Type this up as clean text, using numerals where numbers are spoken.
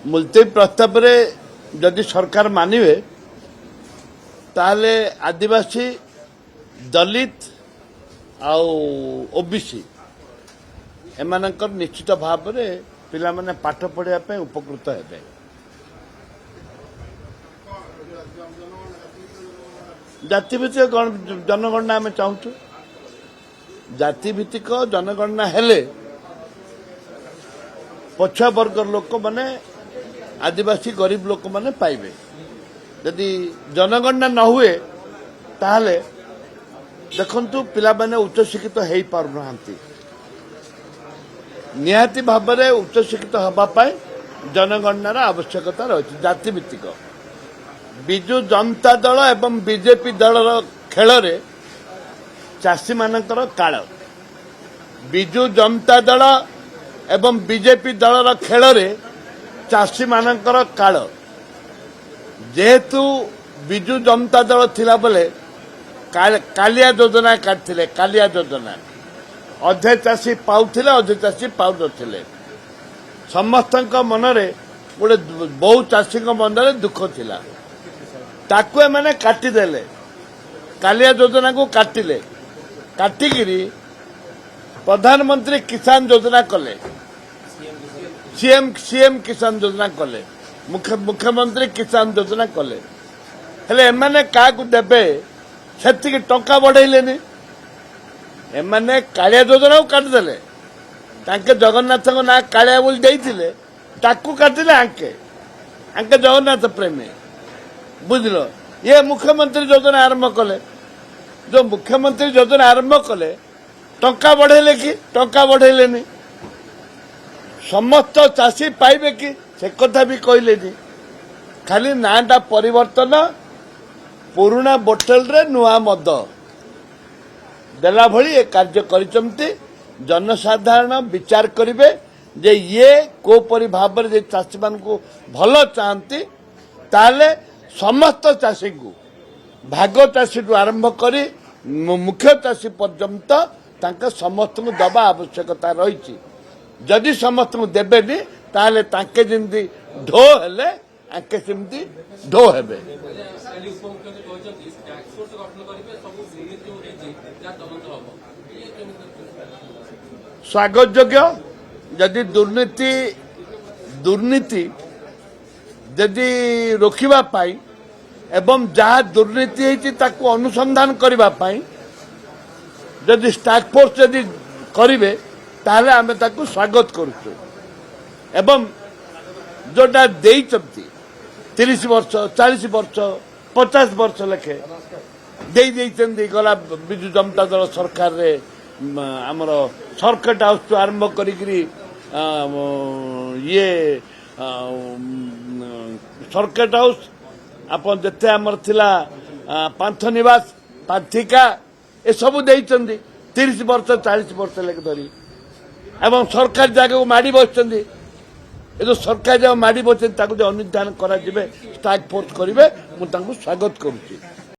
मुलतवी प्रस्ताव रे जदि सरकार मानिवे ताहले आदिवासी दलित ओबीसी एमानकर निश्चित भाव में पिला माने पाठ पढ़ाई उपकृत हेबे। जातिभित्तिक जनगणना आम चाहूँ जातिभित्तिक जनगणना हेले पछुआ वर्ग लोक माने आदिवासी गरीब लोक माने पाइबे। यदि जनगणना न हुए ताहले देखंतु पिला माने उच्च शिक्षित हेई पारुनांती। निहाती भाव में उच्च शिक्षित हवा पाए जनगणनार आवश्यकता रही। जातिभित्तिक बिजु जनता दल एवं बीजेपी दलर खेल रे चाषी मानकर काल बिजु जनता दल एवं बीजेपी दलर खेल रे चाषी मानकर काल जेहेतु बिजु जनता दल थिला बेले कालिया योजना काटथिले। कालिया योजना अधे चाषी पाउथिले अधे चाषी पाउ नथिले। समस्त मनरे गोटे बहु चाषी मनरे दुख थिला ताकू एमाने काटिदेले। कालिया योजना को काटिले काटिकिरी प्रधानमंत्री किसान योजना कले सीएम किसान योजना कले मुख्यमंत्री किसान योजना कले हेले एमाने काकू देबे सेतिक टंका बढ़ेलेनी। एमाने कालिया योजना को काटिदेले तांके जगन्नाथ को ना कालिया बोली देइथिले ताकू काटिले आंके जगन्नाथ प्रेमी बुझलो। ये मुख्यमंत्री योजना आरंभ कले जो मुख्यमंत्री योजना आरंभ कले टंका बढ़ेले कि टंका बढ़ेलेनी। समस्त चाषी पाइबे कि से कथा भी कहलेनी। खाली नाटा परिवर्तन पुराना बोतल रे नुआ मद देला भली ए कार्य करिसंती। जनसाधारण विचार करिवे जे ये कोपरि भाव रे चाषी मान को भलो चाहंती ताले समस्त चाषी को भाग चाषी को आरंभ करी मुख्य चाषी पर्यंत तांके समस्त को दबा आवश्यकता रही। जदि समस्त को देबेनी ताले तांके जिंदी ढो हेले आके सिमती ढो हेबे। स्वागत योग्य जदि दुर्नीति जदि रोकिबा पाई एवं जहाँ दुर्नीति होती ताकू अनुसंधान करबा पाई जदि टास्क फोर्स जदि करिवे ताहले आमे ताकू स्वागत करूछु। एवं जोटा देइचंती 30 वर्ष 40 वर्ष 50 वर्ष लेखे देइचंती गला बिजु जनता दल सरकार रे हमर सर्किट हाउस तो आरंभ करी ये सर्किट हाउस आपन जते हमर थिला पांथ निवास पाथिका ए सब देइचंदी 30 वर्ष 40 वर्ष लेके धरी एवं सरकार जगह को माड़ी बसचंदी। ए जो सरकार जगह माड़ी बसचंदी ताकू जे अनुधान करा जिवे टास्क फोर्स करिवे मु तांकू स्वागत करूची।